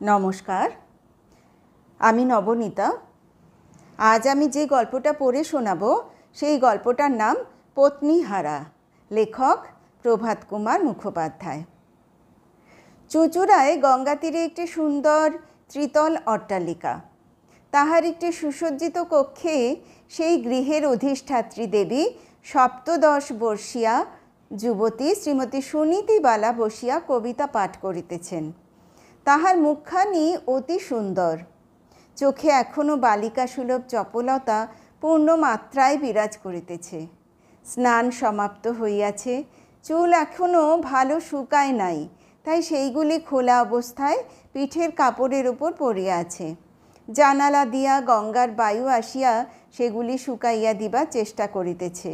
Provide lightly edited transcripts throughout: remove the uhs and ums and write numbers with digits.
নমস্কার, আমি নবনীতা। আজ আমি যে গল্পটা পড়ে শোনাবো সেই গল্পটার নাম পত্নীহারা। লেখক প্রভাত কুমার মুখোপাধ্যায়। চুঁচুড়ায় গঙ্গা তীরে একটি সুন্দর ত্রিতল অট্টালিকা। তাহার একটি সুসজ্জিত কক্ষে সেই গৃহের অধিষ্ঠাত্রী দেবী সপ্তদশ বর্ষীয়া যুবতী শ্রীমতী সুনীতিবালা বসিয়া কবিতা পাঠ করিতেছেন। তাহার মুখখানি অতি সুন্দর, চোখে এখনও বালিকা সুলভ চপলতা পূর্ণ মাত্রায় বিরাজ করিতেছে। স্নান সমাপ্ত হইয়াছে, চুল এখনও ভালো শুকায় নাই, তাই সেইগুলি খোলা অবস্থায় পিঠের কাপড়ের উপর পড়িয়া আছে। জানালা দিয়া গঙ্গার বায়ু আসিয়া সেগুলি শুকাইয়া দিবার চেষ্টা করিতেছে।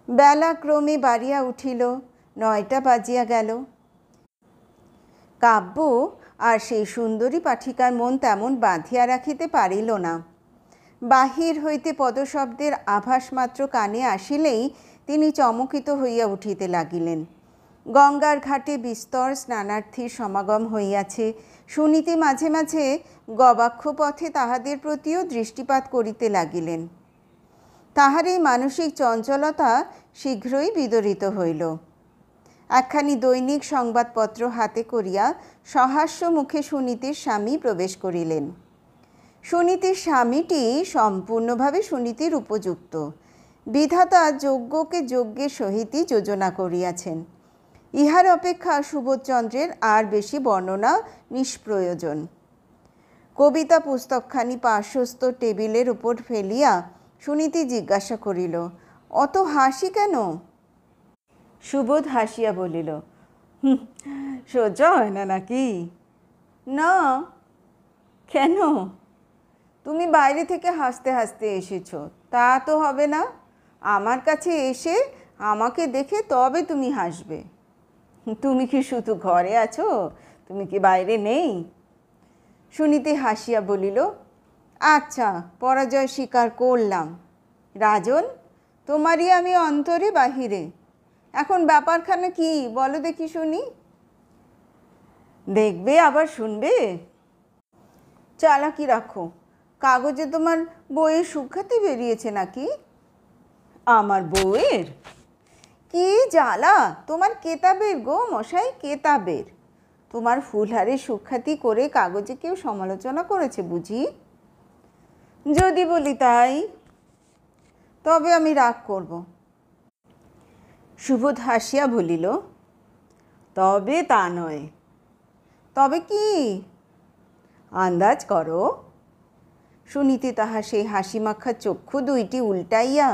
বেলা ক্রমে বাড়িয়া উঠিল, 9টা বাজিয়া গেল। কাব্য আর সেই সুন্দরী পাঠিকার মন তেমন বাঁধিয়া রাখিতে পারিল না। বাহির হইতে পদশব্দের আভাস মাত্র কানে আসিলেই তিনি চমকিত হইয়া উঠিতে লাগিলেন। গঙ্গার ঘাটে বিস্তর স্নানার্থীর সমাগম হইয়াছে। সুনীতি মাঝে মাঝে গবাক্ষ পথে তাহাদের প্রতিও দৃষ্টিপাত করিতে লাগিলেন। তাহার এই মানসিক চঞ্চলতা শীঘ্রই বিদরিত হইল। একখানি দৈনিক সংবাদপত্র হাতে করিয়া সহাস্য মুখে সুনীতির স্বামী প্রবেশ করিলেন। সুনীতির স্বামীটি সম্পূর্ণভাবে সুনীতির উপযুক্ত। বিধাতা যজ্ঞকে যজ্ঞের সহিতই যোজনা করিয়াছেন। ইহার অপেক্ষা সুবোধচন্দ্রের আর বেশি বর্ণনা নিষ্প্রয়োজন। কবিতা পুস্তকখানি পার্শ্বস্থ টেবিলের উপর ফেলিয়া সুনীতি জিজ্ঞাসা করিল, অত হাসি কেন? সুবোধ হাসিয়া বলিল, সহ্য হয় না নাকি? না। কেন? তুমি বাইরে থেকে হাসতে হাসতে এসেছো, তা তো হবে না। আমার কাছে এসে আমাকে দেখে তবে তুমি হাসবে। তুমি কি শুধু ঘরে আছো? তুমি কি বাইরে নেই? সুনীতি হাসিয়া বলিল, আচ্ছা, পরাজয় স্বীকার করলাম। রাজন, তোমারই আমি অন্তরে বাহিরে। এখন ব্যাপারখানা কি বলো দেখি শুনি। দেখবে আবার শুনবে? চালাকি রাখো। কাগজে তোমার বইয়ের সুখ্যাতি বেরিয়েছে নাকি? আমার বউয়ের? কি জ্বালা তোমার কেতাবের গো মশাই, কেতাবের। তোমার ফুলহারে সুখ্যাতি করে কাগজে কেউ সমালোচনা করেছে বুঝি? যদি বলি তাই, তবে আমি রাগ করব। সুবোধ হাসিয়া বলিল, তবে তা নয়। তবে কি? আন্দাজ করো। সুনীতি তাহার সেই হাসিমাখা চক্ষু দুইটি উল্টাইয়া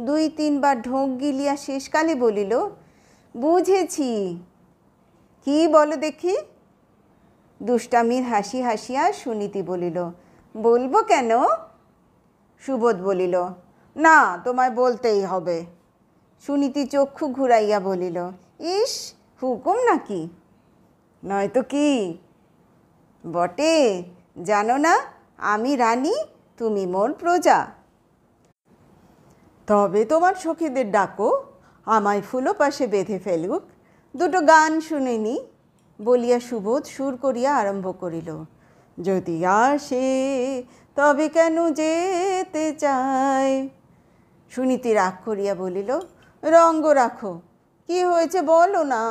2-3 বার ঢোক গিলিয়া শেষকালে বলিল, বুঝেছি। কি বলো দেখি? দুষ্টামির হাসি হাসিয়া সুনীতি বলিল, বলবো কেন? সুবোধ বলিল, না, তোমায় বলতেই হবে। সুনীতি চক্ষু ঘুরাইয়া বলিল, ইস, হুকুম নাকি? নয়তো কি? বটে। জানো না আমি রানী, তুমি মোর প্রজা। তবে তোমার সখীদের ডাকো, আমায় ফুলো পাশে বেঁধে ফেলুক, দুটো গান শুনিনি বলিয়া সুবোধ সুর করিয়া আরম্ভ করিল, যদি আসে তবে কেন যেতে চায়। সুনীতি রাগ করিয়া বলিল, রঙ্গ রাখো, কি হয়েছে বলো না।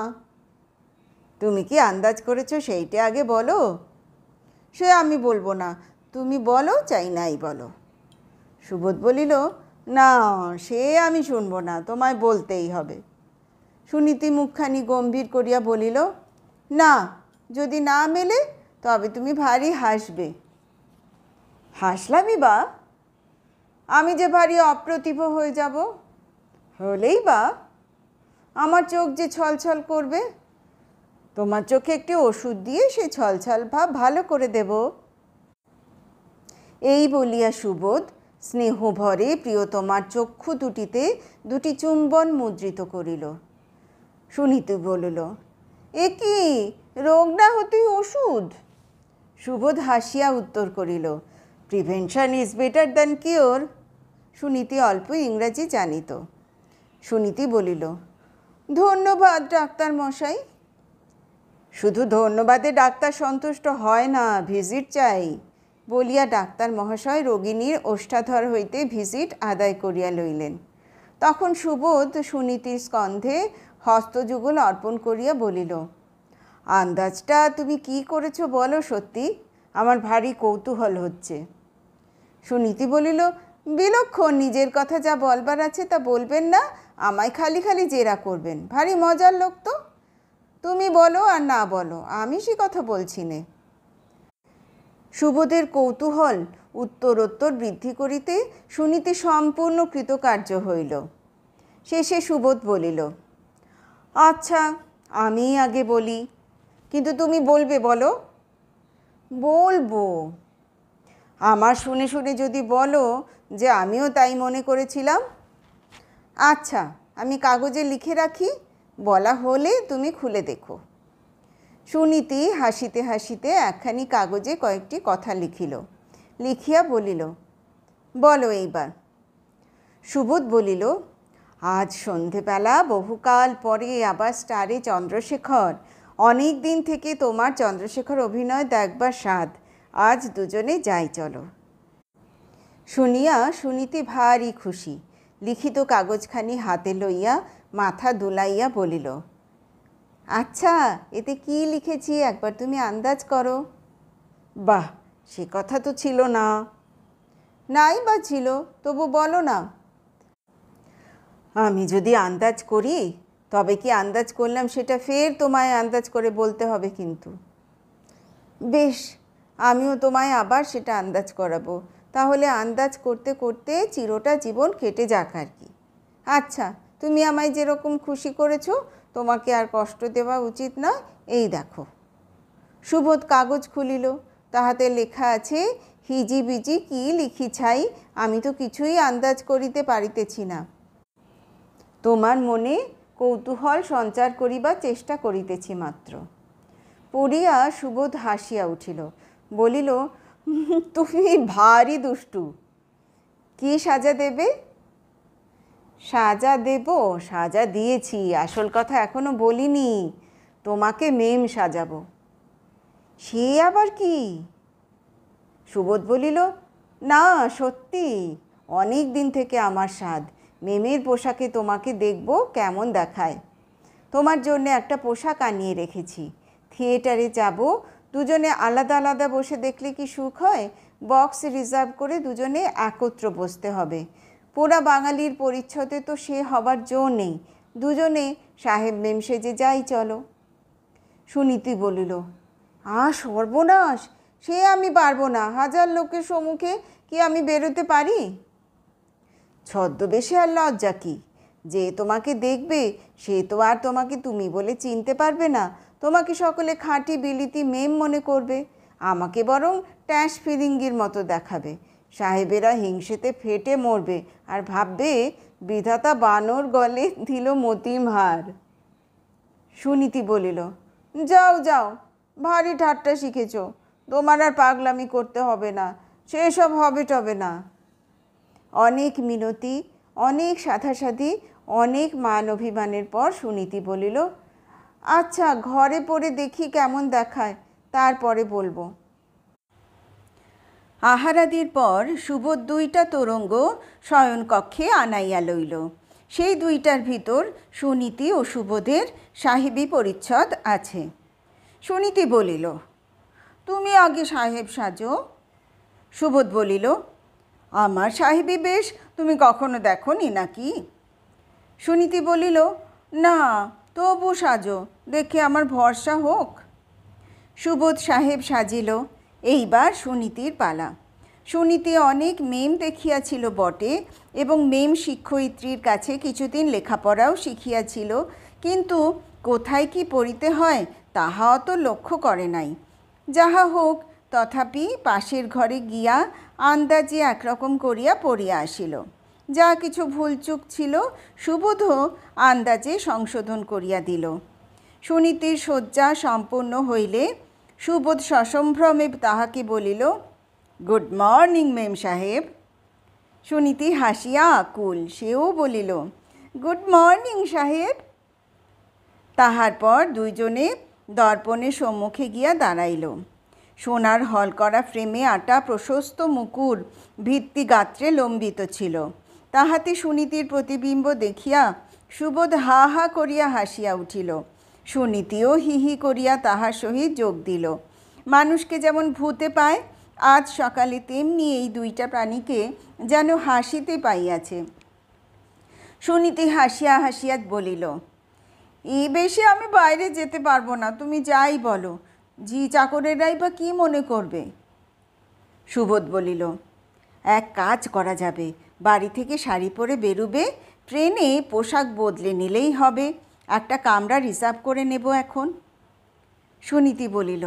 তুমি কি আন্দাজ করেছো সেইটা আগে বলো। সে আমি বলবো না, তুমি বলো, চাই নাই বলো। সুবোধ বলিল, না, সে আমি শুনবো না, তোমায় বলতেই হবে। সুনীতি মুখখানি গম্ভীর করিয়া বলিল, না, যদি না মেলে তবে তুমি ভারী হাসবে। হাসলামই বা? আমি যে ভারী অপ্রতিভ হয়ে যাব। হলেই বা? আমার চোখ যে ছলছল করবে। তোমার চোখে একটি ওষুধ দিয়ে সে ছলছল ভাব ভালো করে দেব। এই বলিয়া সুবোধ স্নেহভরে প্রিয়তমার চক্ষু দুটিতে 2টি চুম্বন মুদ্রিত করিল। সুনীতি বলিল, এ কি, রোগ না হতেই ওষুধ? সুবোধ হাসিয়া উত্তর করিল, prevention is better than cure. Suniti অল্প ইংরাজি জানিত। সুনীতি বলিল, ধন্যবাদ ডাক্তার মশাই। শুধু ধন্যবাদে ডাক্তার সন্তুষ্ট হয় না, ভিজিট চাই বলিয়া ডাক্তার মহাশয় রোগিণীর ওষ্ঠাধর হইতে ভিজিট আদায় করিয়া লইলেন। তখন সুবোধ সুনীতির স্কন্ধে হস্তযুগল অর্পণ করিয়া বলিল, আন্দাজটা তুমি কি করেছো বলো সত্যি, আমার ভারী কৌতূহল হচ্ছে। সুনীতি বলিল, বিলক্ষণ, নিজের কথা যা বলবার আছে তা বলবেন না, আমায় খালি খালি জেরা করবেন, ভারী মজার লোক তো। তুমি বলো আর না বলো, আমি সে কথা বলছি নে। সুবোধের কৌতূহল উত্তরোত্তর বৃদ্ধি করিতে সুনীতি সম্পূর্ণ কৃতকার্য হইল। শেষে সুবোধ বলিল, আচ্ছা আমি আগে বলি, কিন্তু তুমি বলবে বলো। বলবো। আমার শুনে শুনে যদি বলো যে আমিও তাই মনে করেছিলাম। আচ্ছা, আমি কাগজে লিখে রাখি, বলা হলে তুমি খুলে দেখো। সুনীতি হাসিতে হাসিতে একখানি কাগজে কয়েকটি কথা লিখিল। লিখিয়া বলিল, বলো এইবার। সুবোধ বলিল, আজ সন্ধেবেলা বহুকাল পরে আবার স্টারে চন্দ্রশেখর, অনেক দিন থেকে তোমার চন্দ্রশেখর অভিনয় দেখবার স্বাদ, আজ দুজনে যাই চলো। শুনিয়া সুনীতি ভারী খুশি, লিখিত কাগজখানি হাতে লইয়া মাথা দুলাইয়া বলিল, আচ্ছা এতে কি লিখেছি একবার তুমি আন্দাজ করো। বাহ, সে কথা তো ছিল না। নাই বা ছিল, তবু বলো না। আমি যদি আন্দাজ করি, তবে কি আন্দাজ করলাম সেটা ফের তোমায় আন্দাজ করে বলতে হবে কিন্তু। বেশ, আমিও তোমায় আবার সেটা আন্দাজ করাবো, তাহলে আন্দাজ করতে করতে চিরটা জীবন কেটে যাক আর কি। আচ্ছা, তুমি আমায় যেরকম খুশি করেছো, তোমাকে আর কষ্ট দেওয়া উচিত নয়, এই দেখো। সুবোধ কাগজ খুলিল, তাহাতে লেখা আছে, হিজিবিজি কি লিখি ছাই, আমি তো কিছুই আন্দাজ করিতে পারিতেছি না। তোমার মনে কৌতূহল সঞ্চার করিবার চেষ্টা করিতেছি মাত্র। পড়িয়া সুবোধ হাসিয়া উঠিল, বলিল, তুমি ভারী দুষ্টু। কি সাজা দেবে? সাজা দেব? সাজা দিয়েছি, আসল কথা এখনো বলিনি, তোমাকে মেম সাজাবো। সে আবার কি? সুবোধ বলিল, না সত্যি, অনেক দিন থেকে আমার স্বাদ, মেমের পোশাকে তোমাকে দেখব কেমন দেখায়। তোমার জন্য একটা পোশাক আনিয়ে রেখেছি, থিয়েটারে যাব, দুজনে আলাদা আলাদা বসে দেখলে কি সুখ হয়, বক্স রিজার্ভ করে দুজনে একত্র বসতে হবে। পোড়া বাঙালির পরিচ্ছদে তো সে হবার জো নেই, দুজনে সাহেব মেম সেজে যাই চলো। সুনীতি বলিল, সর্বনাশ, সে আমি পারবো না, হাজার লোকের সম্মুখে কি আমি বেরোতে পারি? ছদ্মবেশে আর লজ্জা কি? যে তোমাকে দেখবে সে তো আর তোমাকে তুমি বলে চিনতে পারবে না, তোমাকে সকলে খাঁটি বিলিতি মেম মনে করবে, আমাকে বরং ট্যাশ ফিরিঙ্গির মতো দেখাবে। সাহেবেরা হিংসেতে ফেটে মরবে আর ভাববে বিধাতা বানর গলে দিল মতিম হার। সুনীতি বলিল, যাও যাও, ভারী ঠাট্টা শিখেছ, তোমার আর পাগলামি করতে হবে না, সেসব হবে টবে না। অনেক মিনতি, অনেক সাধাসাধি, অনেক মান অভিমানের পর সুনীতি বলিল, আচ্ছা ঘরে পড়ে দেখি কেমন দেখায়, তারপরে বলবো। আহারাদির পর সুবোধ 2টা তোরঙ্গ শয়নকক্ষে আনাইয়া লইল। সেই 2টার ভিতর সুনীতি ও সুবোধের সাহেবী পরিচ্ছদ আছে। সুনীতি বলিল, তুমি আগে সাহেব সাজো। সুবোধ বলিল, আমার সাহেবী বেশ তুমি কখনো দেখোনি নাকি? সুনীতি বলিল, না, তবু সাজো, দেখে আমার ভরসা হোক। সুবোধ সাহেব সাজিল। এইবার সুনীতির পালা। সুনীতি অনেক মেম দেখিয়াছিল বটে, এবং মেম শিক্ষয়িত্রীর কাছে কিছুদিন লেখাপড়াও শিখিয়াছিল, কিন্তু কোথায় কি পড়িতে হয় তাহা অত লক্ষ্য করে নাই। যাহা হোক, তথাপি পাশের ঘরে গিয়া আন্দাজে একরকম করিয়া পড়িয়া আসিল। যা কিছু ভুলচুক ছিল সুবোধও আন্দাজে সংশোধন করিয়া দিল। সুনীতির শয্যা সম্পূর্ণ হইলে সুবোধ সসম্ভ্রমে তাহাকে বলিল, গুড মর্নিং মেম সাহেব। সুনীতি হাসিয়া আকুল, সেও বলিল, গুড মর্নিং সাহেব। তাহার পর দুইজনে দর্পণের সম্মুখে গিয়া দাঁড়াইল। সোনার হল করা ফ্রেমে আটা প্রশস্ত মুকুর ভিত্তি গাত্রে লম্বিত ছিল। তাহাতে সুনীতির প্রতিবিম্ব দেখিয়া সুবোধ হা হা করিয়া হাসিয়া উঠিল। সুনীতিও হি হি করিয়া তাহার সহিত যোগ দিল। মানুষকে যেমন ভূতে পায়, আজ সকালে তেমনি এই দুইটা প্রাণীকে যেন হাসিতে পাইয়াছে। সুনীতি হাসিয়া হাসিয়া বলিল, এই বেশি আমি বাইরে যেতে পারবো না, তুমি যাই বলো, জি চাকরেরাই বা কী মনে করবে? সুবোধ বলিল, এক কাজ করা যাবে, বাড়ি থেকে শাড়ি পরে বেরুবে, ট্রেনে পোশাক বদলে নিলেই হবে, একটা কামরা রিজার্ভ করে নেব এখন। সুনীতি বলিল,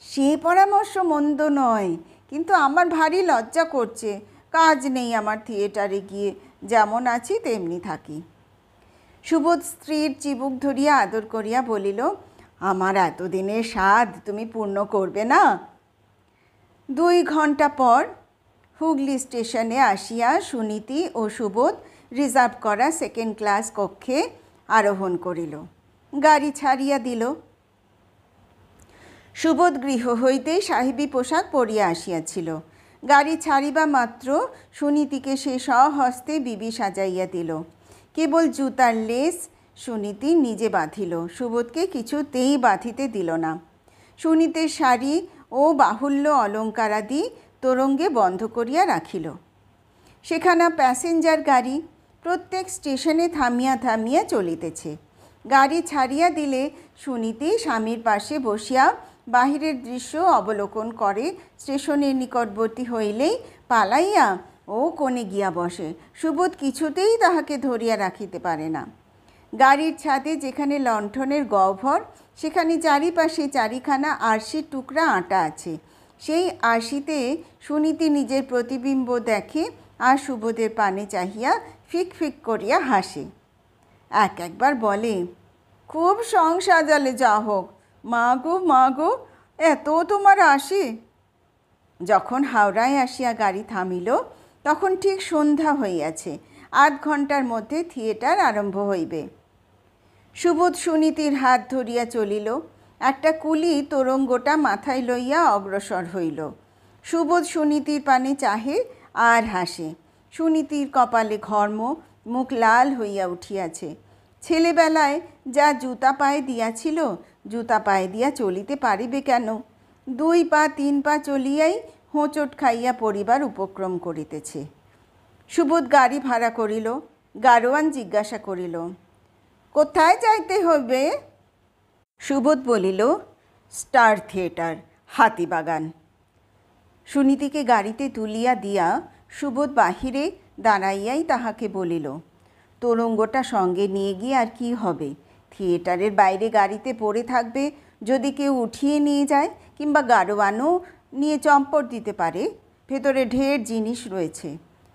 সে পরামর্শ মন্দ নয়, কিন্তু আমার ভারী লজ্জা করছে, কাজ নেই আমার থিয়েটারে গিয়ে, যেমন আছি তেমনি থাকি। সুবোধ স্ত্রীর চিবুক ধরিয়া আদর করিয়া বলিল, আমার এতদিনের স্বাদ তুমি পূর্ণ করবে না? 2 ঘণ্টা পর হুগলি স্টেশনে আসিয়া সুনীতি ও সুবোধ রিজার্ভ করা 2nd ক্লাস কক্ষে আরোহণ করিল। গাড়ি ছাড়িয়া দিল। সুবোধ গৃহ হইতেই সাহেবী পোশাক পরিয়া আসিয়াছিল। গাড়ি ছাড়িবা মাত্র সুনীতিকে সে স্বহস্তে বিবি সাজাইয়া দিল। কেবল জুতার লেস সুনীতি নিজে বাঁধিল, সুবোধকে কিছুতেই বাঁধিতে দিল না। সুনীতির শাড়ি ও বাহুল্য অলঙ্কারাদি তোরঙ্গে বন্ধ করিয়া রাখিল। সেখানা প্যাসেঞ্জার গাড়ি, প্রত্যেক স্টেশনে থামিয়া থামিয়া চলিতেছে। গাড়ি ছাড়িয়া দিলে সুনীতি স্বামীর পাশে বসিয়া বাহিরের দৃশ্য অবলোকন করে, স্টেশনের নিকটবর্তী হইলেই পালাইয়া ও কোণে গিয়া বসে। সুবোধ কিছুতেই তাহাকে ধরিয়া রাখিতে পারে না। গাড়ির ছাদে যেখানে লণ্ঠনের গহ্বর, সেখানে চারিপাশে 4খানা আরশির টুকরা আটা আছে। সেই আরশিতে সুনীতি নিজের প্রতিবিম্ব দেখে আর সুবোধের পানে চাহিয়া ফিক ফিক করিয়া হাসে। একবার বলে, খুব সং সাজালে যা হোক, মা গো, এত তোমার আসে? যখন হাওড়ায় আসিয়া গাড়ি থামিল, তখন ঠিক সন্ধ্যা হইয়াছে। 8 ঘণ্টার মধ্যে থিয়েটার আরম্ভ হইবে। সুবোধ সুনীতির হাত ধরিয়া চলিল। একটা কুলি তোরঙ্গটা মাথায় লইয়া অগ্রসর হইল। সুবোধ সুনীতির পানে চাহে আর হাসে। সুনীতির কপালে ঘর্ম, মুখ লাল হইয়া উঠিয়াছে। ছেলেবেলায় যা জুতা পায়ে দিয়াছিল, জুতা পায়ে দিয়া চলিতে পারিবে কেন? 2 পা 3 পা চলিয়াই হোঁচট খাইয়া পড়িবার উপক্রম করিতেছে। সুবোধ গাড়ি ভাড়া করিল। গাড়োয়ান জিজ্ঞাসা করিল, কোথায় যাইতে হইবে? সুবোধ বলিল, স্টার থিয়েটার, হাতিবাগান। সুনীতিকে গাড়িতে তুলিয়া দিয়া সুবোধ বাহিরে দাঁড়াইয়াই তাহাকে বলিল, তোরঙ্গটা সঙ্গে নিয়ে গিয়ে আর কি হবে? থিয়েটারের বাইরে গাড়িতে পড়ে থাকবে, যদি কেউ উঠিয়ে নিয়ে যায়, কিংবা গাড়োয়ানও নিয়ে চম্পট দিতে পারে। ভেতরে ঢের জিনিস রয়েছে,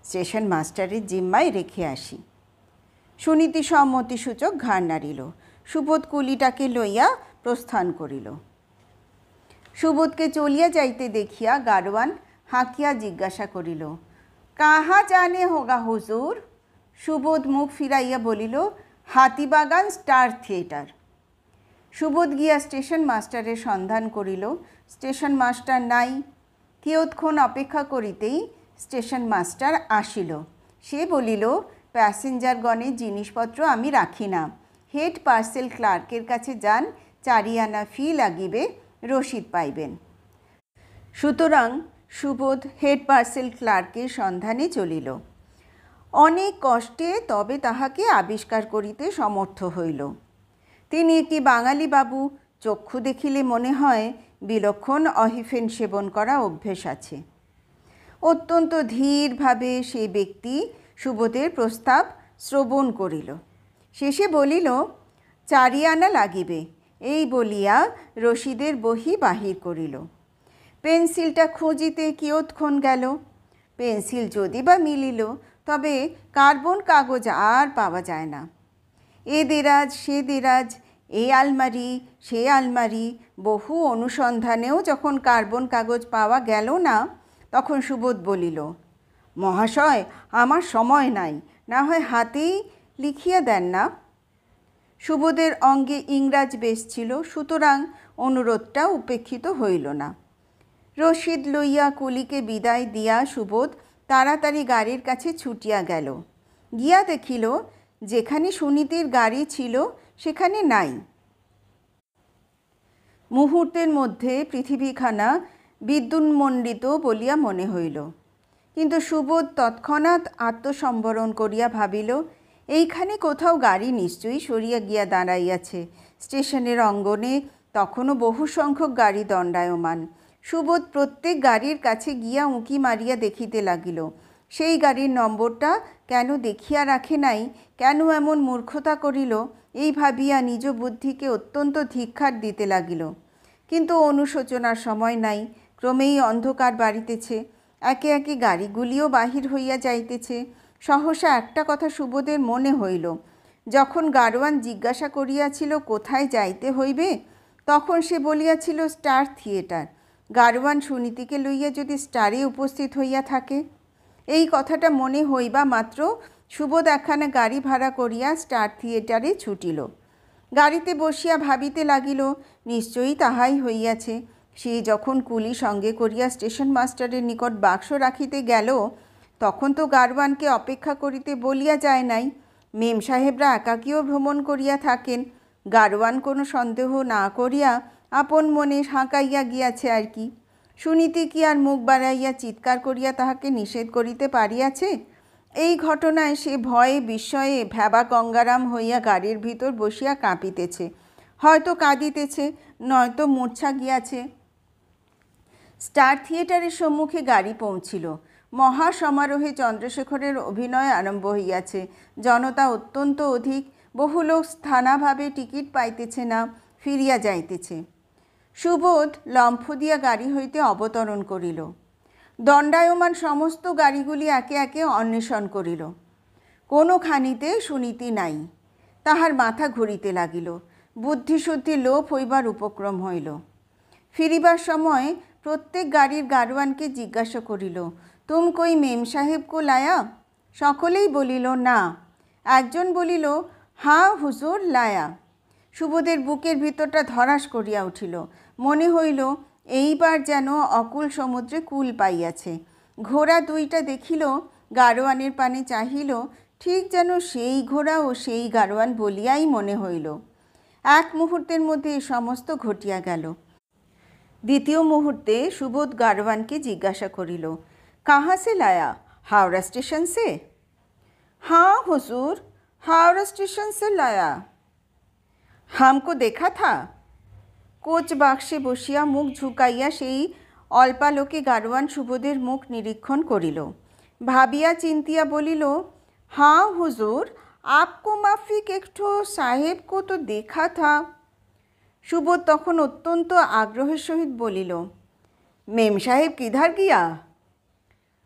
স্টেশন মাস্টারের জিম্মায় রেখে আসি। সুনীতি সম্মতিসূচক ঘাড় নাড়িল। সুবোধ কুলিটাকে লইয়া প্রস্থান করিল। সুবোধকে চলিয়া যাইতে দেখিয়া গাড়োয়ান হাঁকিয়া জিজ্ঞাসা করিল, কাহা জানে হোগা হুজুর? সুবোধ মুখ ফিরাইয়া বলিল, হাতিবাগান স্টার থিয়েটার। সুবোধ গিয়া স্টেশন মাস্টারের সন্ধান করিল। স্টেশন মাস্টার নাই। কিয়ৎক্ষণ অপেক্ষা করিতেই স্টেশন মাস্টার আসিল। সে বলিল, প্যাসেঞ্জারগণের জিনিসপত্র আমি রাখি না, হেড পার্সেল ক্লার্কের কাছে যান, 4 আনা ফি লাগিবে, রসিদ পাইবেন। সুতরাং সুবোধ হেড পার্সেল ক্লার্কের সন্ধানে চলিল। অনেক কষ্টে তবে তাহাকে আবিষ্কার করিতে সমর্থ হইল। তিনি একটি বাঙালি বাবু, চক্ষু দেখিলে মনে হয় বিলক্ষণ অহিফেন সেবন করা অভ্যেস আছে। অত্যন্ত ধীরভাবে সেই ব্যক্তি সুবোধের প্রস্তাব শ্রবণ করিল। শেষে বলিল, 4 আনা লাগিবে, এই বলিয়া রসিদের বহি বাহির করিল। পেন্সিলটা খুঁজিতে কিয়ৎক্ষণ গেল। পেন্সিল যদি বা মিলিল, তবে কার্বন কাগজ আর পাওয়া যায় না। এ দেরাজ সে দেরাজ, এই আলমারি সে আলমারি, বহু অনুসন্ধানেও যখন কার্বন কাগজ পাওয়া গেল না, তখন সুবোধ বলিল, মহাশয়, আমার সময় নাই, না হয় হাতেই লিখিয়া দেন না। সুবোধের অঙ্গে ইংরাজ বেশ ছিল, সুতরাং অনুরোধটা উপেক্ষিত হইল না। রসিদ লইয়া কুলিকে বিদায় দিয়া সুবোধ তাড়াতাড়ি গাড়ির কাছে ছুটিয়া গেল। গিয়া দেখিল যেখানে সুনীতির গাড়ি ছিল সেখানে নাই। মুহূর্তের মধ্যে পৃথিবীখানা বিদ্যুন্মণ্ডিত বলিয়া মনে হইল। কিন্তু সুবোধ তৎক্ষণাৎ আত্মসম্বরণ করিয়া ভাবিল, এইখানে কোথাও গাড়ি নিশ্চয়ই সরিয়া গিয়া দাঁড়াইয়াছে। স্টেশনের অঙ্গনে তখনও বহু সংখ্যক গাড়ি দণ্ডায়মান। সুবোধ প্রত্যেক গাড়ির কাছে গিয়া উঁকি মারিয়া দেখিতে লাগিল। সেই গাড়ির নম্বরটা কেন দেখিয়া রাখে নাই, কেন এমন মূর্খতা করিল, এই ভাবিয়া নিজ বুদ্ধিকে অত্যন্ত ধিক্কার দিতে লাগিল। কিন্তু অনুশোচনার সময় নাই। ক্রমেই অন্ধকার বাড়িতেছে, একে একে গাড়িগুলিও বাহির হইয়া যাইতেছে। সহসা একটা কথা সুবোধের মনে হইল। যখন গাড়োয়ান জিজ্ঞাসা করিয়াছিল কোথায় যাইতে হইবে, তখন সে বলিয়াছিল স্টার থিয়েটার। গাড়োয়ান সুনীতিকে লইয়া যদি স্টারে উপস্থিত হইয়া থাকে। এই কথাটা মনে হইবা মাত্র সুবোধ একখানা গাড়ি ভাড়া করিয়া স্টার থিয়েটারে ছুটিল। গাড়িতে বসিয়া ভাবিতে লাগিল, নিশ্চয়ই তাহাই হইয়াছে। সে যখন কুলি সঙ্গে করিয়া স্টেশন মাস্টারের নিকট বাক্স রাখিতে গেল, তখন তো গাড়োয়ানকে অপেক্ষা করিতে বলিয়া যায় নাই। মেম সাহেবরা একাকীও ভ্রমণ করিয়া থাকেন। গাড়োয়ান কোনো সন্দেহ না করিয়া আপন মনে হাঁকাইয়া গিয়াছে আর কি। সুনীতি কি আর মুখ বাড়াইয়া চিৎকার করিয়া তাহাকে নিষেধ করিতে পারিয়াছে? এই ঘটনায় সে ভয়ে বিস্ময়ে ভ্যাবা গঙ্গারাম হইয়া গাড়ির ভিতর বসিয়া কাঁপিতেছে, হয়তো কাঁদিতেছে, নয়তো মূর্ছা গিয়াছে। স্টার থিয়েটারের সম্মুখে গাড়ি পৌঁছিল। মহা সমারোহে চন্দ্রশেখরের অভিনয় আরম্ভ হইয়াছে। জনতা অত্যন্ত অধিক। বহু লোক স্থানাভাবে টিকিট পাইতেছে না, ফিরিয়া যাইতেছে। সুবোধ লম্ফ দিয়া গাড়ি হইতে অবতরণ করিল। দণ্ডায়মান সমস্ত গাড়িগুলি একে একে অন্বেষণ করিল। কোনোখানিতে সুনীতি নাই। তাহার মাথা ঘুরিতে লাগিল। বুদ্ধিশুদ্ধি লোপ হইবার উপক্রম হইল। ফিরিবার সময় প্রত্যেক গাড়ির গাড়োয়ানকে জিজ্ঞাসা করিল, তুম কই মেম সাহেব কো লায়া? সকলেই বলিল না। একজন বলিল, হাঁ হুজুর লায়া। সুবোধের বুকের ভিতরটা ধরাস করিয়া উঠিল। মনে হইল এইবার যেন অকুল সমুদ্রে কুল পাইয়াছে। ঘোড়া দুইটা দেখিল, গাড়োয়ানের পানে চাহিল, ঠিক যেন সেই ঘোড়া ও সেই গাড়োয়ান বলিয়াই মনে হইল। এক মুহূর্তের মধ্যে সমস্ত ঘটিয়া গেল। দ্বিতীয় মুহূর্তে সুবোধ গাড়োয়ানকে জিজ্ঞাসা করিল, কাহা সে লায়া? হাওড়া স্টেশন সে? हाँ हुजूर, हावड़ा स्टेशन से लाया। हमको देखा था? কোচ বাক্সে বসিয়া মুখ ঝুঁকাইয়া সেই অল্পালোকে গাড়োয়ান সুবোধের মুখ নিরীক্ষণ করিল। ভাবিয়া চিন্তিয়া বলিল, हाँ हुजूर, आपको माफिक একটু সাহেব কো তো দেখা থা। সুবোধ তখন অত্যন্ত আগ্রহের সহিত বলিল, মেম সাহেব কিধার গিয়া?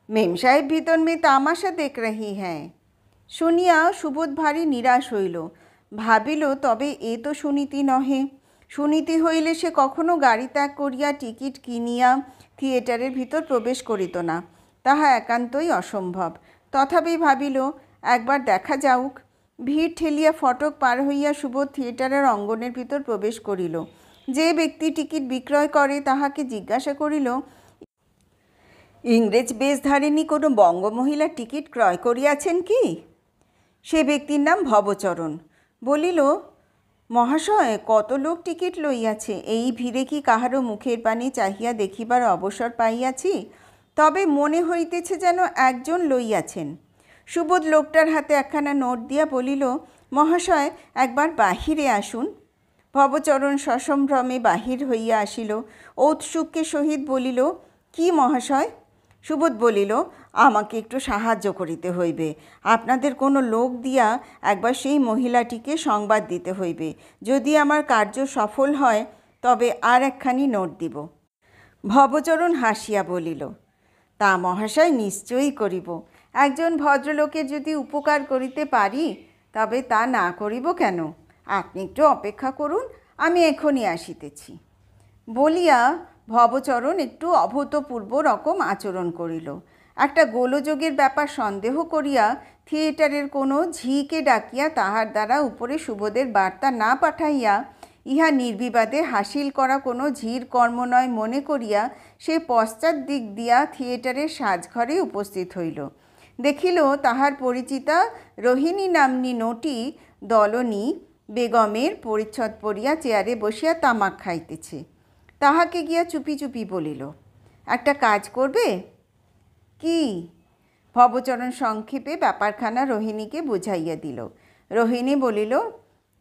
মেম সাহেব ভিতর মে তামাশা দেখ রহি হ্যাঁ। শুনিয়া সুবোধ ভারী নিরাশ হইল। ভাবিল, তবে এ তো সুনীতি নহে। সুনীতি হইলে সে কখনো গাড়ি ত্যাগ করিয়া টিকিট কিনিয়া থিয়েটারের ভিতর প্রবেশ করিত না। তাহা একান্তই অসম্ভব। তথাপি ভাবিল, একবার দেখা যাউক। ভিড় ঠেলিয়া ফটক পার হইয়া সুবোধ থিয়েটারের অঙ্গনের ভিতর প্রবেশ করিল। যে ব্যক্তি টিকিট বিক্রয় করে তাহাকে জিজ্ঞাসা করিল, ইংরেজ বেশধারিণী কোনো বঙ্গমহিলা টিকিট ক্রয় করিয়াছেন কি? সে ব্যক্তির নাম ভবচরণ। বলিল, মহাশয়, কত লোক টিকিট লইয়াছে। এই ভিড়ে কি কাহারও মুখের পানে চাহিয়া দেখিবার অবসর পাইয়াছি? তবে মনে হইতেছে যেন একজন লইয়াছেন। সুবোধ লোকটার হাতে একখানা নোট দিয়া বলিল, মহাশয়, একবার বাহিরে আসুন। ভবচরণ সসম্ভ্রমে বাহির হইয়া আসিল। ঔৎসুক্যের সহিত বলিল, কি মহাশয়? সুবোধ বলিল, আমাকে একটু সাহায্য করিতে হইবে। আপনাদের কোনো লোক দিয়া একবার সেই মহিলাটিকে সংবাদ দিতে হইবে। যদি আমার কার্য সফল হয় তবে আর একখানি নোট দিব। ভবচরণ হাসিয়া বলিল, তা মহাশয় নিশ্চয়ই করিব। একজন ভদ্রলোকের যদি উপকার করিতে পারি তবে তা না করিব কেন? আপনি একটু অপেক্ষা করুন, আমি এখনই আসিতেছি। বলিয়া ভবচরণ একটু অভূতপূর্ব রকম আচরণ করিল। একটা গোলযোগের ব্যাপার সন্দেহ করিয়া থিয়েটারের কোনো ঝিকে ডাকিয়া তাহার দ্বারা উপরে সুবোধের বার্তা না পাঠাইয়া ইহা নির্বিবাদে হাসিল করা কোনো ঝির কর্ম নয় মনে করিয়া সে পশ্চাৎ দিক দিয়া থিয়েটারের সাজঘরে উপস্থিত হইল। দেখিল তাহার পরিচিতা রোহিণী নাম্নী নটি দলনী বেগমের পরিচ্ছদ পরিয়া চেয়ারে বসিয়া তামাক খাইতেছে। তাহাকে গিয়া চুপি চুপি বলিল, একটা কাজ করবে? কি? ভবচরণ সংক্ষেপে ব্যাপারখানা রোহিণীকে বুঝাইয়া দিল। রোহিণী বলিল,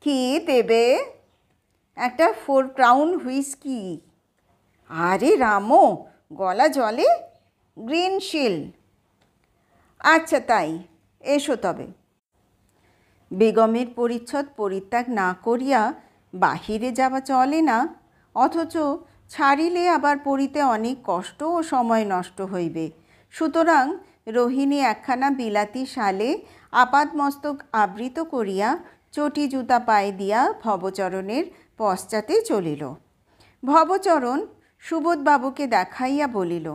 কি দেবে? একটা 4 ক্রাউন হুইস্কি। আরে রামো, গলা জলে? গ্রিন শিল। আচ্ছা তাই, এসো তবে। বেগমের পরিচ্ছদ পরিত্যাগ না করিয়া বাহিরে যাওয়া চলে না, অথচ ছাড়িলে আবার পড়িতে অনেক কষ্ট ও সময় নষ্ট হইবে। সুতরাং রোহিণী একখানা বিলাতি শালে আপাদমস্তক আবৃত করিয়া চটি জুতা পায়ে দিয়া ভবচরণের পশ্চাতে চলিল। ভবচরণ সুবোধবাবুকে দেখাইয়া বলিল,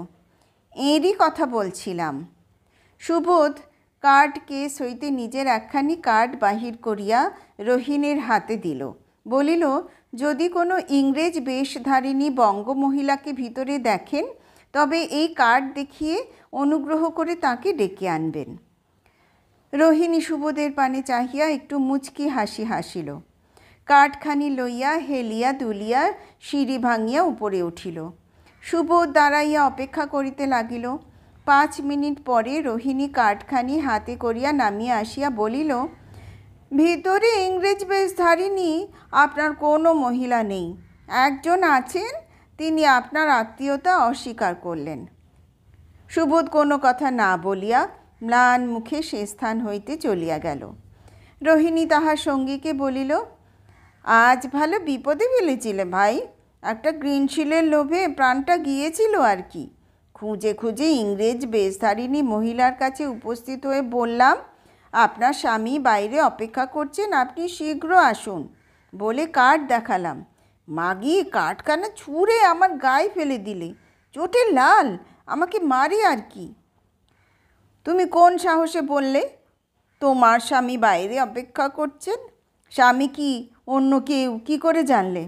এরই কথা বলছিলাম। সুবোধ কার্ড কেস হইতে নিজের একখানি কার্ড বাহির করিয়া রোহিণীর হাতে দিল। বলিল, যদি কোনো ইংরেজ বেশধারিণী বঙ্গমহিলাকে ভিতরে দেখেন তবে এই কার্ড দেখিয়ে অনুগ্রহ করে তাকে ডেকে আনবেন। রোহিণী সুবোধের পানে চাহিয়া একটু মুচকি হাসি হাসিল। কার্ডখানি লইয়া হেলিয়া দুলিয়া সিঁড়ি ভাঙিয়া উপরে উঠিল। সুবোধ দাঁড়াইয়া অপেক্ষা করিতে লাগিল। 5 মিনিট পরে রোহিণী কার্ডখানি হাতে করিয়া নামিয়া আসিয়া বলিল, ভিতরে ইংরেজ বেশধারিণী আপনার কোনো মহিলা নেই। একজন আছেন, তিনি আপনার আত্মীয়তা অস্বীকার করলেন। সুবোধ কোনো কথা না বলিয়া ম্লান মুখে সে স্থান হইতে চলিয়া গেল। রোহিণী তাহার সঙ্গীকে বলিল, আজ ভালো বিপদে ফেলেছিলে ভাই। একটা গ্রিন শিলের লোভে প্রাণটা গিয়েছিল আর কি। খুঁজে খুঁজে ইংরেজ বেশধারিণী মহিলার কাছে উপস্থিত হয়ে বললাম, আপনার স্বামী বাইরে অপেক্ষা করছেন, আপনি শীঘ্র আসুন। বলে কার্ড দেখালাম। মাগি কার্ডখানা ছুঁড়ে আমার গায়ে ফেলে দিলে। চোটে লাল, আমাকে মারে আর কি। তুমি কোন সাহসে বললে তোমার স্বামী বাইরে অপেক্ষা করছেন? স্বামী কি অন্য কেউ কি করে জানলে?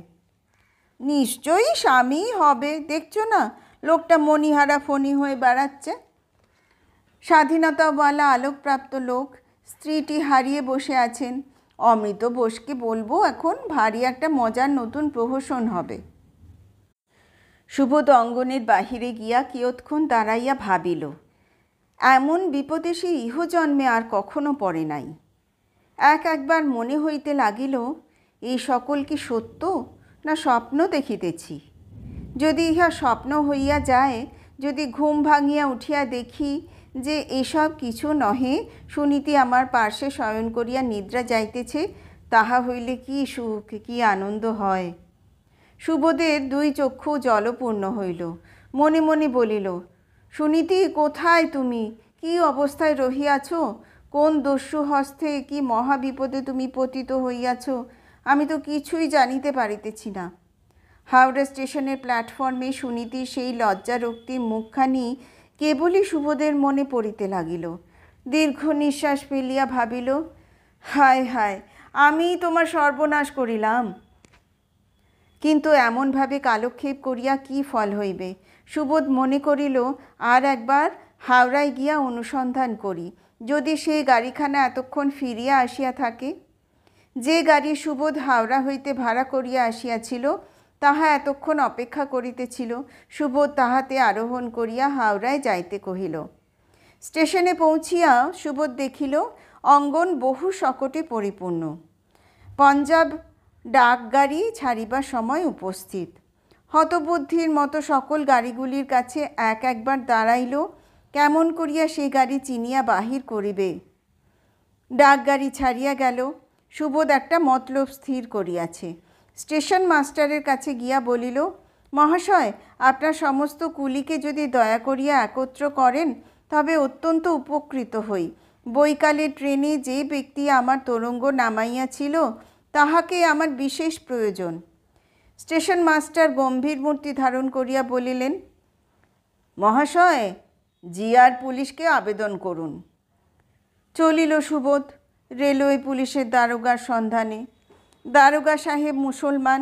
নিশ্চয়ই স্বামীই হবে, দেখছো না লোকটা মণিহারা ফণি হয়ে বেড়াচ্ছে। স্বাধীনতাওয়ালা আলোকপ্রাপ্ত লোক, স্ত্রীটি হারিয়ে বসে আছেন। অমৃত বোসকে বলবো এখন ভারী একটা মজার নতুন প্রহসন হবে। সুবোধ অঙ্গনের বাহিরে গিয়া কিয়ৎক্ষণ দাঁড়াইয়া ভাবিল, এমন বিপদে সে ইহজন্মে আর কখনো পড়ে নাই। একবার মনে হইতে লাগিল, এই সকল কি সত্য না স্বপ্ন দেখিতেছি? যদি ইহা স্বপ্ন হইয়া যায়, যদি ঘুম ভাঙিয়া উঠিয়া দেখি যে এসব কিছু নহে, সুনীতি আমার পার্শ্বে শয়ন করিয়া নিদ্রা যাইতেছে, তাহা হইলে কি সুখ, কি আনন্দ হয়। সুবোধের 2 চক্ষু জলপূর্ণ হইল। মনে মনে বলিল, সুনীতি কোথায় তুমি? কি অবস্থায় রহিয়াছ? কোন দস্যু হস্তে কি মহাবিপদে তুমি পতিত হইয়াছ? আমি তো কিছুই জানিতে পারিতেছি না। হাওড়া স্টেশনের প্ল্যাটফর্মে সুনীতির সেই লজ্জারক্তিম মুখখানি কেবলই সুবোধের মনে পড়িতে লাগিল। দীর্ঘ নিঃশ্বাস ফেলিয়া ভাবিল, হায় হায়, আমিই তোমার সর্বনাশ করিলাম। কিন্তু এমনভাবে কালক্ষেপ করিয়া কি ফল হইবে? সুবোধ মনে করিল, আর একবার হাওড়ায় গিয়া অনুসন্ধান করি, যদি সেই গাড়িখানা এতক্ষণ ফিরিয়া আসিয়া থাকে। যে গাড়ি সুবোধ হাওড়া হইতে ভাড়া করিয়া আসিয়াছিল তাহা এতক্ষণ অপেক্ষা করিতেছিল। সুবোধ তাহাতে আরোহণ করিয়া হাওড়ায় যাইতে কহিল। স্টেশনে পৌঁছিয়া সুবোধ দেখিল অঙ্গন বহু শকটে পরিপূর্ণ। পঞ্জাব ডাকগাড়ি ছাড়িবার সময় উপস্থিত। হতবুদ্ধির মতো সকল গাড়িগুলির কাছে একবার দাঁড়াইল, কেমন করিয়া সেই গাড়ি চিনিয়া বাহির করিবে। ডাকগাড়ি ছাড়িয়া গেল। সুবোধ একটা মতলব স্থির করিয়াছে। স্টেশন মাস্টারের কাছে গিয়া বলিল, মহাশয়, আপনার সমস্ত কুলিকে যদি দয়া করিয়া একত্র করেন তবে অত্যন্ত উপকৃত হই। বৈকালে ট্রেনে যে ব্যক্তি আমার তোরঙ্গ নামাইয়াছিল তাহাকে আমার বিশেষ প্রয়োজন। স্টেশন মাস্টার গম্ভীর মূর্তি ধারণ করিয়া বলিলেন, মহাশয়, জিআর পুলিশকে আবেদন করুন। চলিল সুবোধ রেলওয়ে পুলিশের দারোগার সন্ধানে। দারোগা সাহেব মুসলমান,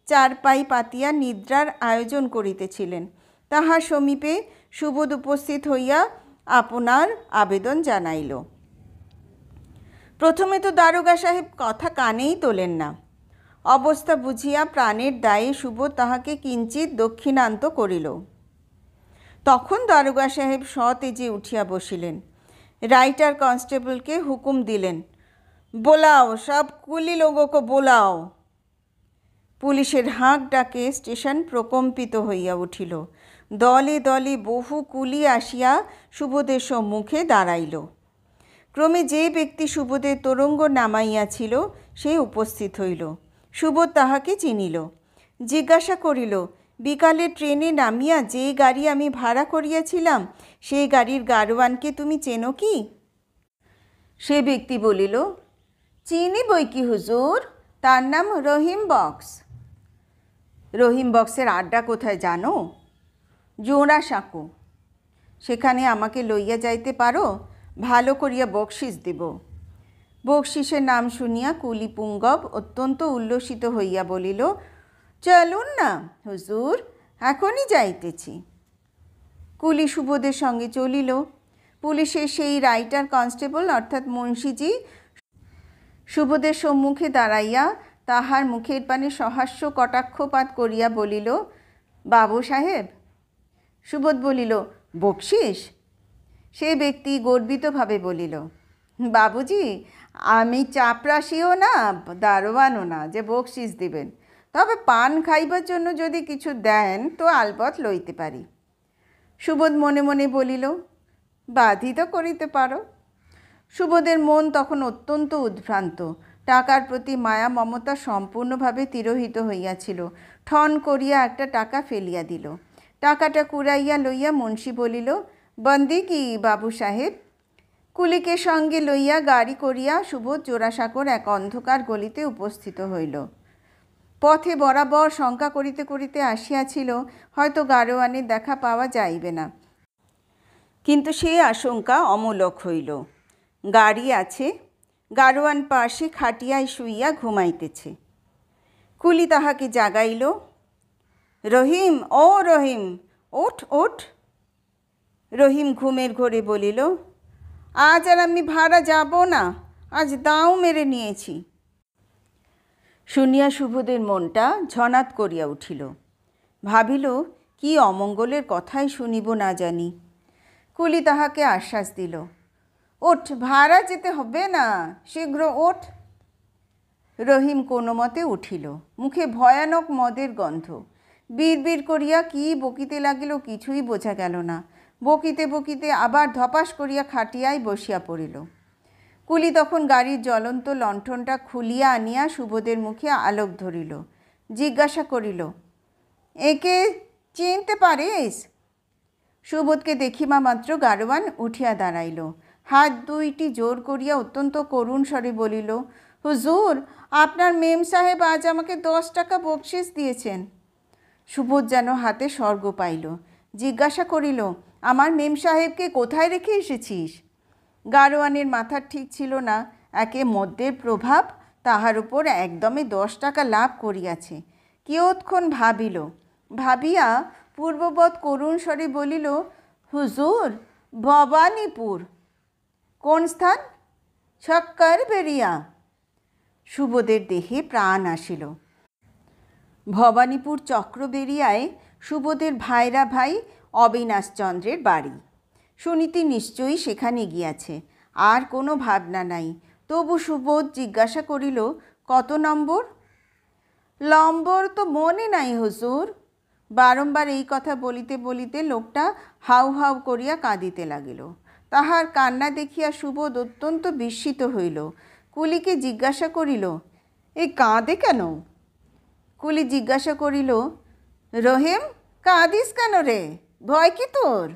চারপাই পাতিয়া নিদ্রার আয়োজন করিতেছিলেন। তাহার সমীপে সুবোধ উপস্থিত হইয়া আপনার আবেদন জানাইল। প্রথমে তো দারোগা সাহেব কথা কানেই তোলেন না। অবস্থা বুঝিয়া প্রাণের দায়ে সুবোধ তাহাকে কিঞ্চিৎ দক্ষিণান্ত করিল। তখন দারোগা সাহেব সতেজে উঠিয়া বসিলেন। রাইটার কনস্টেবলকে হুকুম দিলেন, বোলাও, সব কুলি লোগোকে বোলাও। পুলিশের হাঁক ডাকে স্টেশন প্রকম্পিত হইয়া উঠিল। দলে দলে বহু কুলি আসিয়া সুবোধের সম্মুখে দাঁড়াইল। ক্রমে যে ব্যক্তি সুবোধের তোরঙ্গ নামাইয়াছিল সে উপস্থিত হইল। সুবোধ তাহাকে চিনিল। জিজ্ঞাসা করিল, বিকালে ট্রেনে নামিয়া যে গাড়ি আমি ভাড়া করিয়াছিলাম সেই গাড়ির গাড়োয়ানকে তুমি চেনো কি? সে ব্যক্তি বলিল, চিনি বই কি হুজুর, তার নাম রহিম বক্স। রহিম বক্সের আড্ডা কোথায় জানো? জোড়াসাঁকো। সেখানে আমাকে লইয়া যাইতে পারো? ভালো করিয়া বকশিস দিব। বকশিসের নাম শুনিয়া কুলি পুঙ্গব অত্যন্ত উল্লসিত হইয়া বলিল, চলুন না হুজুর, এখনই যাইতেছি। কুলি সুবোধের সঙ্গে চলিল। পুলিশের সেই রাইটার কনস্টেবল অর্থাৎ মুন্সিজি সুবোধের সম্মুখে দাঁড়াইয়া তাহার মুখের পানে সহাস্য কটাক্ষপাত করিয়া বলিল, বাবু সাহেব। সুবোধ বলিল, বকশিস? সে ব্যক্তি গর্বিতভাবে বলিল, বাবুজি, আমি চাপরাশিও না, দারোয়ানও না যে বকশিস দিবেন, তবে পান খাইবার জন্য যদি কিছু দেন তো আলবৎ লইতে পারি। সুবোধ মনে মনে বলিল, বাধিত করিতে পারো। সুবোধের মন তখন অত্যন্ত উদ্ভ্রান্ত। টাকার প্রতি মায়া মমতা সম্পূর্ণভাবে তিরোহিত হইয়াছিল। ঠন করিয়া একটা টাকা ফেলিয়া দিল। টাকাটা কুড়াইয়া লইয়া মুন্সি বলিল, বন্দি কি বাবু সাহেব? কুলিকে সঙ্গে লইয়া গাড়ি করিয়া সুবোধ জোড়াসাঁকোর এক অন্ধকার গলিতে উপস্থিত হইল। পথে বরাবর শঙ্কা করিতে করিতে আসিয়াছিল হয়তো গাড়োয়ানের দেখা পাওয়া যাইবে না, কিন্তু সে আশঙ্কা অমূলক হইল। গাড়ি আছে, গাড়োয়ান পাশে খাটিয়ায় শুইয়া ঘুমাইতেছে। কুলি তাহাকে জাগাইল, রহিম, ও রহিম, ওঠ ওঠ। রহিম ঘুমের ঘোরে বলিল, আজ আর আমি ভাড়া যাব না, আজ দাও মেরে নিয়েছি। শুনিয়া সুবোধের মনটা ঝনাত করিয়া উঠিল। ভাবিল, কি অমঙ্গলের কথাই শুনিব না জানি। কুলি তাহাকে আশ্বাস দিল, ওঠ, ভাড়া যেতে হবে না, শীঘ্র ওঠ। রহিম কোনো মতে উঠিল। মুখে ভয়ানক মদের গন্ধ। বিড়বিড় করিয়া কি বকিতে লাগিল কিছুই বোঝা গেল না। বকিতে বকিতে আবার ধপাস করিয়া খাটিয়ায় বসিয়া পড়িল। কুলি তখন গাড়ির জ্বলন্ত লণ্ঠনটা খুলিয়া আনিয়া সুবোধের মুখে আলোক ধরিল। জিজ্ঞাসা করিল, একে চিনতে পারিস? সুবোধকে দেখিবা মাত্র গাড়োয়ান উঠিয়া দাঁড়াইল। হাত দুইটি জোর করিয়া অত্যন্ত করুণ স্বরে বলিল, হুজুর, আপনার মেম সাহেব আজ আমাকে 10 টাকা বকশিস দিয়েছেন। সুবোধ যেন হাতে স্বর্গ পাইল। জিজ্ঞাসা করিল, আমার মেম সাহেবকে কোথায় রেখে এসেছিস? গাড়োয়ানের মাথা ঠিক ছিল না। একে মদ্যের প্রভাব, তাহার উপর একদমে 10 টাকা লাভ করিয়াছে। কিয়ৎক্ষণ ভাবিল। ভাবিয়া পূর্ববৎ করুণ স্বরে বলিল, হুজুর, ভবানীপুর। কোন স্থান? ছক্করবেড়িয়া। সুবোধের দেহে প্রাণ আসিল। ভবানীপুর চক্রবেড়িয়ায় সুবোধের ভাইরা ভাই অবিনাশচন্দ্রের বাড়ি। সুনীতি নিশ্চয়ই সেখানে গিয়াছে, আর কোনো ভাবনা নাই। তবু সুবোধ জিজ্ঞাসা করিল, কত নম্বর? লম্বর তো মনে নাই হুজুর। বারংবার এই কথা বলিতে বলিতে লোকটা হাউ হাউ করিয়া কাঁদিতে লাগিল। তাহার কান্না দেখিয়া সুবোধ অত্যন্ত বিস্মিত হইল। কুলিকে জিজ্ঞাসা করিল, এই কাঁদে কেন? কুলি জিজ্ঞাসা করিল, রহিম, কাঁদিস কেন রে? ভয় কি তোর?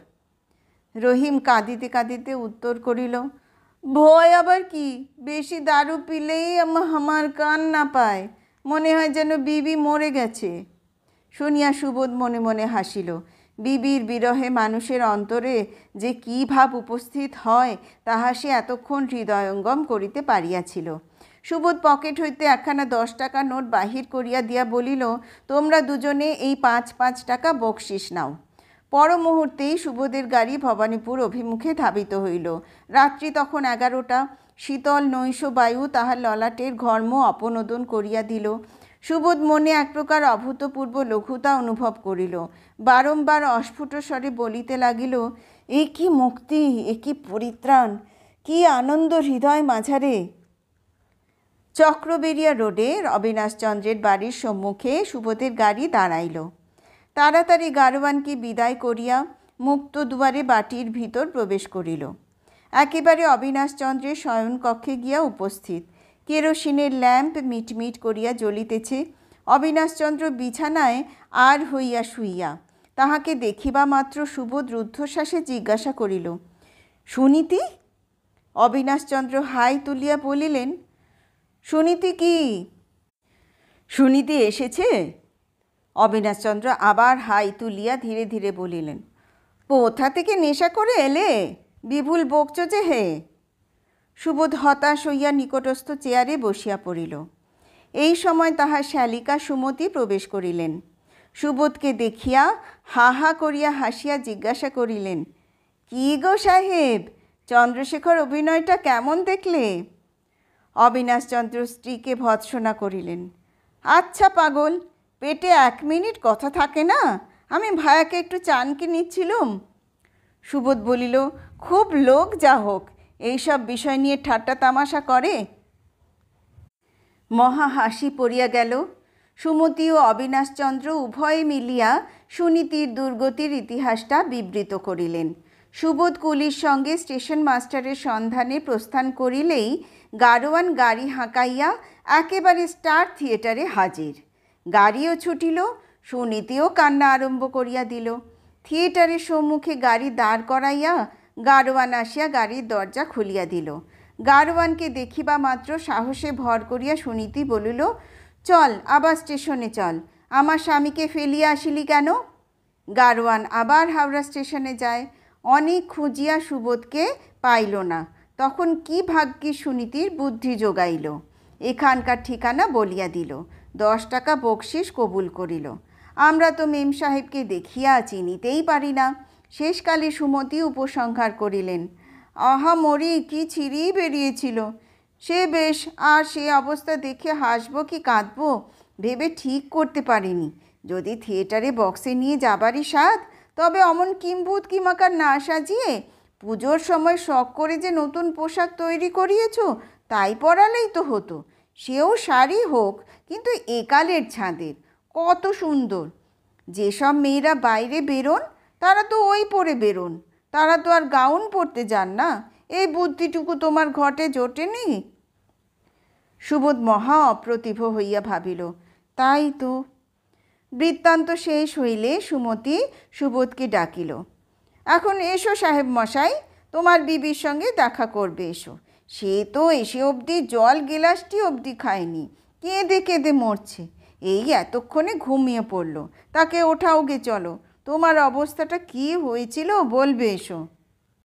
রহিম কাঁদিতে কাঁদিতে উত্তর করিল, ভয় আবার কি, বেশি দারু পিলেই আমার কান না পায়, মনে হয় যেন বিবি মরে গেছে। শুনিয়া সুবোধ মনে মনে হাসিল, বিবির বিরহে মানুষের অন্তরে যে কী ভাব উপস্থিত হয় তাহা সে এতক্ষণ হৃদয়ঙ্গম করিতে পারিয়াছিল। সুবোধ পকেট হইতে একখানা 10 টাকা নোট বাহির করিয়া দিয়া বলিল, তোমরা দুজনে এই 5-5 টাকা বকশিস নাও। পর মুহূর্তেই সুবোধের গাড়ি ভবানীপুর অভিমুখে ধাবিত হইল। রাত্রি তখন 11টা। শীতল নৈশ বায়ু তাহার ললাটের ঘর্ম অপনোদন করিয়া দিল। সুবোধ মনে এক প্রকার অভূতপূর্ব লঘুতা অনুভব করিল। বারংবার অস্ফুট স্বরে বলিতে লাগিল, এ কি মুক্তি, এ কি পরিত্রাণ, কি আনন্দ হৃদয় মাঝারে। চক্রবেরিয়া রোডে অবিনাশচন্দ্রের বাড়ির সম্মুখে সুবোধের গাড়ি দাঁড়াইল। তাড়াতাড়ি গারোয়ানকে বিদায় করিয়া মুক্ত দুয়ারে বাটির ভিতর প্রবেশ করিল। একেবারে অবিনাশচন্দ্রের শয়নকক্ষে গিয়া উপস্থিত। কেরোসিনের ল্যাম্প মিটমিট করিয়া জ্বলিতেছে। অবিনাশচন্দ্র বিছানায় আর হইয়া শুইয়া। তাহাকে দেখিবা মাত্র সুবোধ রুদ্ধশ্বাসে জিজ্ঞাসা করিল, সুনীতি? অবিনাশচন্দ্র হাই তুলিয়া বলিলেন, সুনীতি কি? সুনীতি এসেছে? অবিনাশচন্দ্র আবার হাই তুলিয়া ধীরে ধীরে বলিলেন, কোথা থেকে নেশা করে এলে? বিভুল বকছ যে হে। সুবোধ হতাশ হইয়া নিকটস্থ চেয়ারে বসিয়া পড়িল। এই সময় তাহার শ্যালিকা সুমতি প্রবেশ করিলেন। সুবোধকে দেখিয়া হা হা করিয়া হাসিয়া জিজ্ঞাসা করিলেন, কি গো সাহেব, চন্দ্রশেখর অভিনয়টা কেমন দেখলে? অবিনাশচন্দ্র স্ত্রীকে ভৎসনা করিলেন, আচ্ছা পাগল, পেটে 1 মিনিট কথা থাকে না? আমি ভায়াকে একটু চানকি নিচ্ছিলুম। সুবোধ বলিল, খুব লোক যা হোক এইসব বিষয় নিয়ে ঠাট্টা তামাশা করে। মহা হাসি পড়িয়া গেল। সুমতি ও অবিনাশচন্দ্র উভয়ে মিলিয়া সুনীতির দুর্গতির ইতিহাসটা বিবৃত করিলেন। সুবোধ কুলির সঙ্গে স্টেশন মাস্টারের সন্ধানে প্রস্থান করিলেই গারোয়ান গাড়ি হাঁকাইয়া একেবারে স্টার থিয়েটারে হাজির। গাড়িও ছুটিল, সুনীতিও কান্না আরম্ভ করিয়া দিল। থিয়েটারের সম্মুখে গাড়ি দাঁড় করাইয়া গারোয়ান আসিয়া গাড়ির দরজা খুলিয়া দিল। গারোয়ানকে দেখিবা মাত্র সাহসে ভর করিয়া সুনীতি বলিল, চল আবার স্টেশনে চল, আমার স্বামীকে ফেলিয়া আসিলি কেন? গারোয়ান আবার হাওড়া স্টেশনে যায়। অনেক খুঁজিয়া সুবোধকে পাইল না। তখন কি ভাগ্যে সুনীতির বুদ্ধি যোগাইল, এখানকার ঠিকানা বলিয়া দিল। 10 টাকা বকশিস কবুল করিল। আমরা তো মেম সাহেবকে দেখিয়া চিনিতেই পারি না। শেষকালে সুমতি উপসংহার করিলেন, আহা মরি, কি ছিঁড়ি বেরিয়েছিল সে, বেশ আর সে অবস্থা দেখে হাসবো কি কাঁদবো ভেবে ঠিক করতে পারিনি। যদি থিয়েটারে বক্সে নিয়ে যাবারই স্বাদ, তবে অমন কিম্ভূত কিমাকার না সাজিয়ে পুজোর সময় শখ করে যে নতুন পোশাক তৈরি করিয়েছ তাই পরালেই তো হতো। সেও শাড়ি হোক, কিন্তু একালের ছাঁদের, কত সুন্দর। যেসব মেয়েরা বাইরে বেরোন তারা তো ওই পরে বেরোন, তারা তো আর গাউন পরতে যান না। এই বুদ্ধিটুকু তোমার ঘটে জোটেনি? সুবোধ মহা অপ্রতিভ হইয়া ভাবিল, তাই তো। বৃত্তান্ত শেষ হইলে সুমতি সুবোধকে ডাকিল, এখন এসো সাহেব মশাই, তোমার বিবির সঙ্গে দেখা করবে এসো। সে তো এসে অবধি জল গেলাসটি অবধি খায়নি, কেঁদে কেঁদে মরছে। এই এতক্ষণে ঘুমিয়ে পড়ল, তাকে ওঠাও গে, চলো, তোমার অবস্থাটা কি হয়েছিল বলবে এসো।